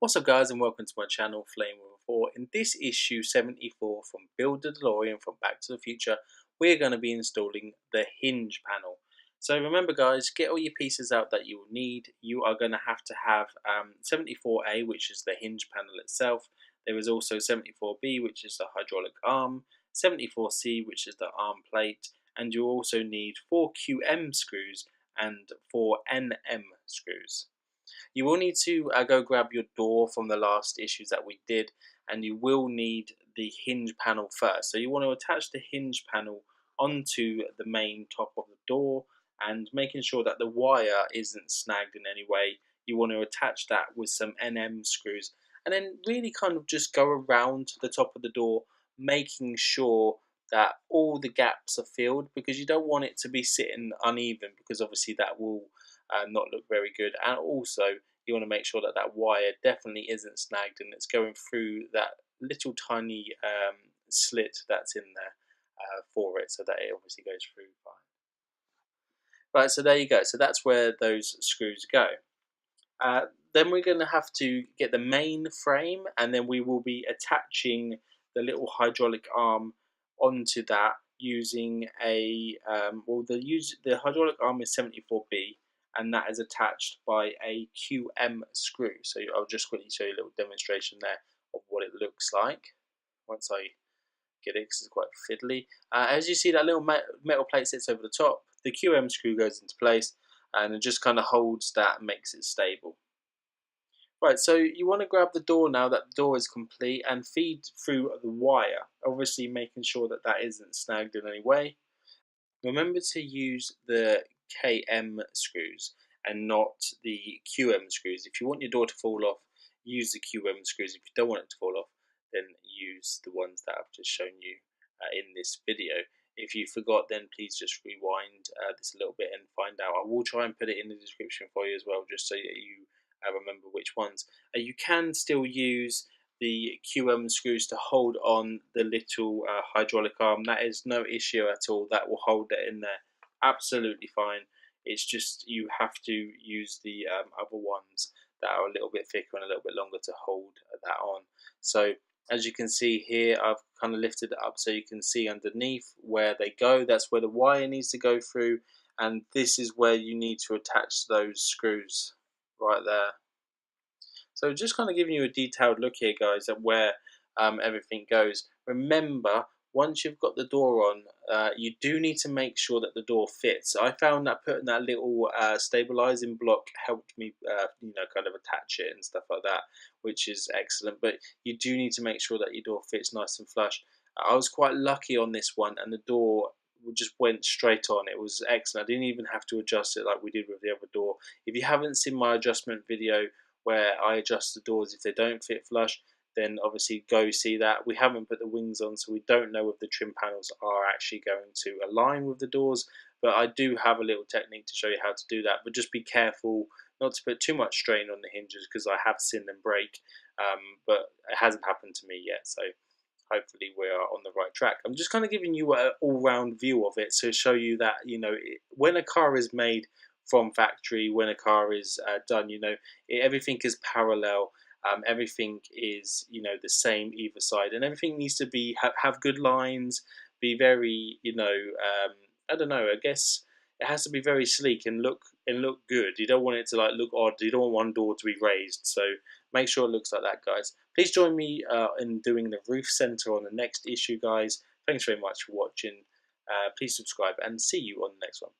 What's up guys, and welcome to my channel Flame with 4. In this issue 74 from Build a DeLorean from Back to the Future, we're going to be installing the hinge panel. So remember guys, get all your pieces out that you will need. You are going to have 74A, which is the hinge panel itself. There is also 74B, which is the hydraulic arm, 74C, which is the arm plate, and you also need 4 QM screws and 4 NM screws. You will need to go grab your door from the last issues that we did, and you will need the hinge panel first. So you want to attach the hinge panel onto the main top of the door, and making sure that the wire isn't snagged in any way. You want to attach that with some NM screws, and then really kind of just go around the top of the door, making sure that all the gaps are filled, because you don't want it to be sitting uneven, because obviously that will not look very good. And also you want to make sure that that wire definitely isn't snagged and it's going through that little tiny slit that's in there for it, so that it obviously goes through fine. Right, so there you go. So that's where those screws go. Then we're going to have to get the main frame, and then we will be attaching the little hydraulic arm onto that using a the hydraulic arm is 74B, and that is attached by a QM screw. So I'll just quickly show you a little demonstration there of what it looks like once I get it, because it's quite fiddly. As you see, that little metal plate sits over the top. The QM screw goes into place and it just kind of holds that and makes it stable. Right, so you want to grab the door now that the door is complete and feed through the wire, obviously making sure that that isn't snagged in any way. Remember to use the KM screws and not the QM screws. If you want your door to fall off, use the QM screws. If you don't want it to fall off, then use the ones that I've just shown you in this video. If you forgot, then please just rewind this a little bit and find out. I will try and put it in the description for you as well, just so that you remember which ones. You can still use the QM screws to hold on the little hydraulic arm. That is no issue at all. That will hold it in there absolutely fine. It's just you have to use the other ones that are a little bit thicker and a little bit longer to hold that on. So as you can see here, I've kind of lifted it up so you can see underneath where they go. That's where the wire needs to go through, and this is where you need to attach those screws right there. So just kind of giving you a detailed look here, guys, at where everything goes. Remember, once you've got the door on, you do need to make sure that the door fits. I found that putting that little stabilizing block helped me, kind of attach it and stuff like that, which is excellent. But you do need to make sure that your door fits nice and flush. I was quite lucky on this one, and the door just went straight on. It was excellent. I didn't even have to adjust it like we did with the other door. If you haven't seen my adjustment video where I adjust the doors if they don't fit flush, then obviously go see that. We haven't put the wings on, so we don't know if the trim panels are actually going to align with the doors, but I do have a little technique to show you how to do that. But just be careful not to put too much strain on the hinges, because I have seen them break, but it hasn't happened to me yet, so hopefully we are on the right track. I'm just kind of giving you an all-round view of it to show you that, when a car is made from factory, when a car is done, everything is parallel. Everything is, the same either side, and everything needs to be have good lines, be very, I don't know. I guess it has to be very sleek and look good. You don't want it to look odd. You don't want one door to be raised. So make sure it looks like that, guys. Please join me in doing the roof center on the next issue, guys. Thanks very much for watching. Please subscribe and see you on the next one.